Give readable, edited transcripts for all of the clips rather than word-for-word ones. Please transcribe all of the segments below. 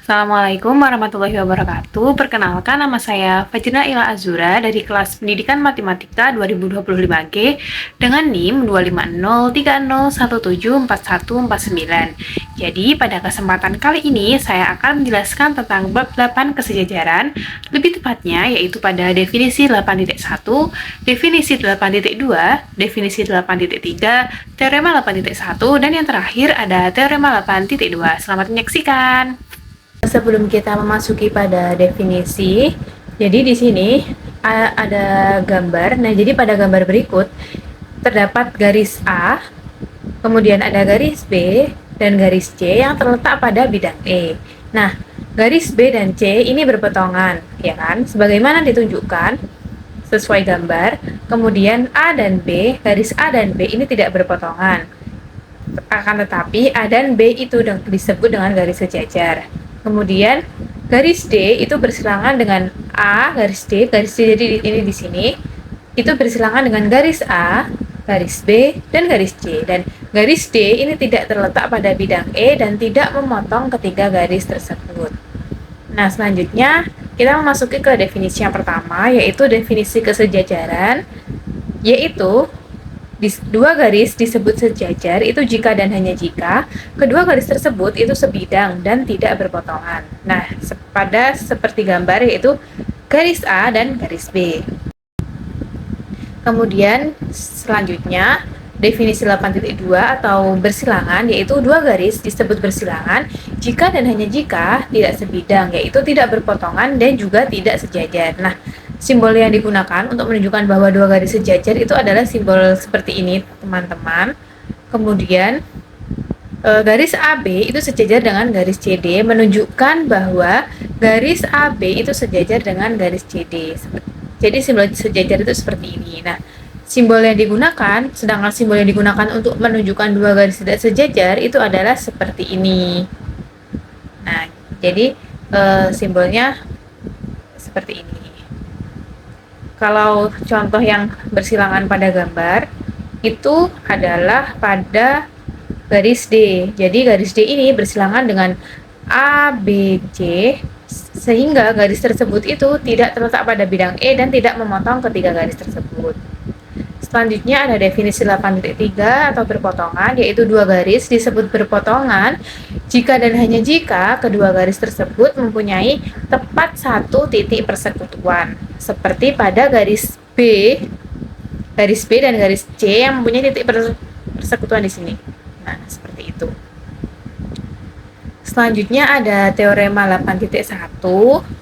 Assalamualaikum warahmatullahi wabarakatuh. Perkenalkan, nama saya Fajrina Ila Azura dari kelas Pendidikan Matematika 2025G dengan NIM 2503010174149. Jadi, pada kesempatan kali ini saya akan menjelaskan tentang bab 8 kesejajaran, lebih tepatnya yaitu pada definisi 8.1, definisi 8.2, definisi 8.3, teorema 8.1, dan yang terakhir ada teorema 8.2. Selamat menyaksikan. Sebelum kita memasuki pada definisi, jadi di sini ada gambar. Nah, jadi pada gambar berikut terdapat garis A, kemudian ada garis B dan garis C yang terletak pada bidang E. Nah, garis B dan C ini berpotongan, ya kan? Sebagaimana ditunjukkan sesuai gambar. Kemudian A dan B, garis A dan B ini tidak berpotongan. Akan tetapi A dan B itu disebut dengan garis sejajar. Kemudian garis D itu bersilangan dengan A, garis D jadi ini di sini itu bersilangan dengan garis A, garis B, dan garis C. Dan garis D ini tidak terletak pada bidang E dan tidak memotong ketiga garis tersebut. Nah, selanjutnya kita memasuki ke definisi yang pertama, yaitu definisi kesejajaran, yaitu dua garis disebut sejajar itu jika dan hanya jika kedua garis tersebut itu sebidang dan tidak berpotongan. Nah, pada seperti gambar yaitu garis A dan garis B. Kemudian selanjutnya definisi 8.2 atau bersilangan, yaitu dua garis disebut bersilangan jika dan hanya jika tidak sebidang, yaitu tidak berpotongan dan juga tidak sejajar. Nah, simbol yang digunakan untuk menunjukkan bahwa dua garis sejajar itu adalah simbol seperti ini, teman-teman. Kemudian garis AB itu sejajar dengan garis CD, menunjukkan bahwa garis AB itu sejajar dengan garis CD. Jadi simbol sejajar itu seperti ini. Nah, simbol yang digunakan, sedangkan simbol yang digunakan untuk menunjukkan dua garis tidak sejajar itu adalah seperti ini. Nah, jadi simbolnya seperti ini. Kalau contoh yang bersilangan pada gambar itu adalah pada garis D. Jadi garis D ini bersilangan dengan A, B, C, sehingga garis tersebut itu tidak terletak pada bidang E dan tidak memotong ketiga garis tersebut. Selanjutnya ada definisi 8.3 atau berpotongan, yaitu dua garis disebut berpotongan jika dan hanya jika kedua garis tersebut mempunyai tepat satu titik persekutuan, seperti pada garis B dan garis C yang mempunyai titik persekutuan di sini. Nah, seperti itu. Selanjutnya ada teorema 8.1.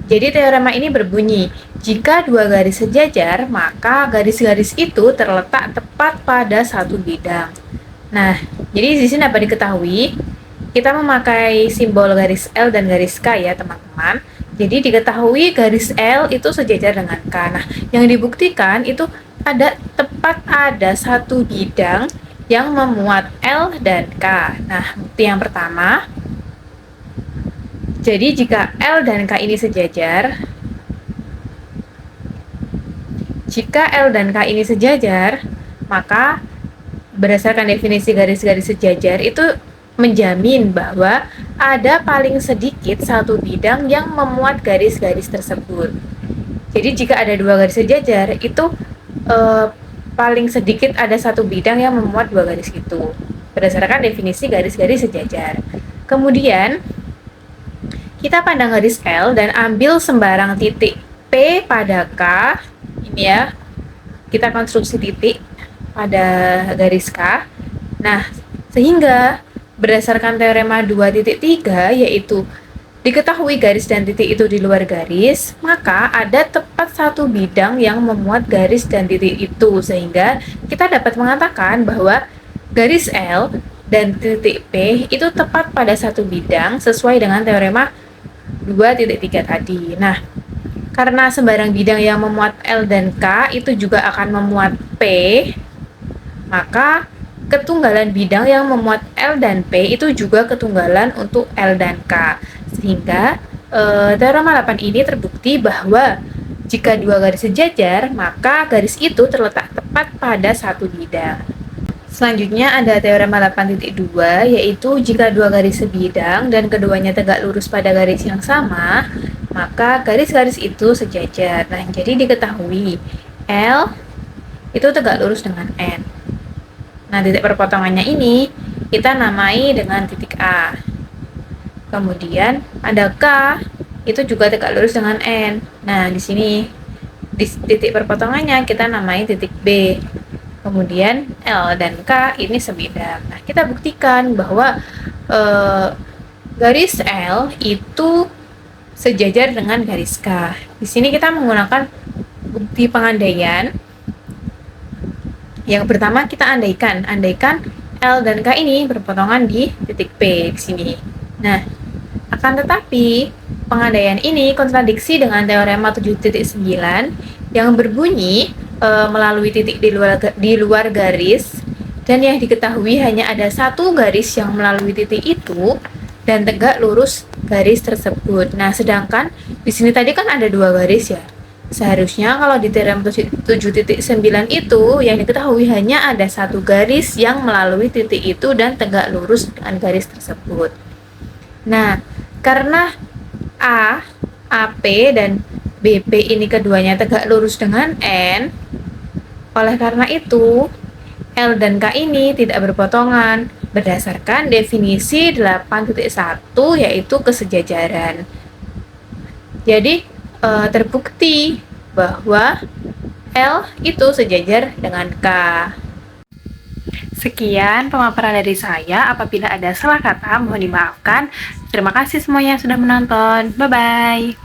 Jadi teorema ini berbunyi, jika dua garis sejajar, maka garis-garis itu terletak tepat pada satu bidang. Nah, jadi di sini dapat diketahui, kita memakai simbol garis L dan garis K ya, teman-teman. Jadi diketahui garis L itu sejajar dengan K. Nah, yang dibuktikan itu tepat ada satu bidang yang memuat L dan K. Nah, bukti yang pertama, jadi jika L dan K ini sejajar, maka berdasarkan definisi garis-garis sejajar itu menjamin bahwa ada paling sedikit satu bidang yang memuat garis-garis tersebut. Jadi jika ada dua garis sejajar itu paling sedikit ada satu bidang yang memuat dua garis itu, berdasarkan definisi garis-garis sejajar. Kemudian kita pandang garis L dan ambil sembarang titik P pada K, ini ya, kita konstruksi titik pada garis K. Nah, sehingga berdasarkan teorema 2.3, yaitu diketahui garis dan titik itu di luar garis, maka ada tepat satu bidang yang memuat garis dan titik itu, sehingga kita dapat mengatakan bahwa garis L dan titik P itu tepat pada satu bidang sesuai dengan teorema 2.3 tadi. Nah, karena sembarang bidang yang memuat L dan K itu juga akan memuat P, maka ketunggalan bidang yang memuat L dan P itu juga ketunggalan untuk L dan K. Sehingga teorema 8 ini terbukti bahwa jika dua garis sejajar, maka garis itu terletak tepat pada satu bidang. Selanjutnya ada teorema 8.2, yaitu jika dua garis sebidang dan keduanya tegak lurus pada garis yang sama, maka garis-garis itu sejajar. Nah, jadi diketahui L itu tegak lurus dengan N. Nah, titik perpotongannya ini kita namai dengan titik A. Kemudian ada K, itu juga tegak lurus dengan N. Nah, di sini di titik perpotongannya kita namai titik B. Kemudian L dan K ini sebidang. Nah, kita buktikan bahwa garis L itu sejajar dengan garis K. Di sini kita menggunakan bukti pengandaian. Yang pertama kita andaikan L dan K ini berpotongan di titik P di sini. Nah, akan tetapi pengandaian ini kontradiksi dengan teorema 7.9 yang berbunyi melalui titik di luar garis, dan yang diketahui hanya ada satu garis yang melalui titik itu dan tegak lurus garis tersebut. Nah, sedangkan di sini tadi kan ada dua garis ya. Seharusnya kalau di teorema 7.9 itu yang diketahui hanya ada satu garis yang melalui titik itu dan tegak lurus dengan garis tersebut. Nah, karena A, AP, dan BP ini keduanya tegak lurus dengan N, oleh karena itu L dan K ini tidak berpotongan berdasarkan definisi 8.1, yaitu kesejajaran. Jadi terbukti bahwa L itu sejajar dengan K. Sekian pemaparan dari saya. Apabila ada salah kata, mohon dimaafkan. Terima kasih semuanya sudah menonton. Bye-bye.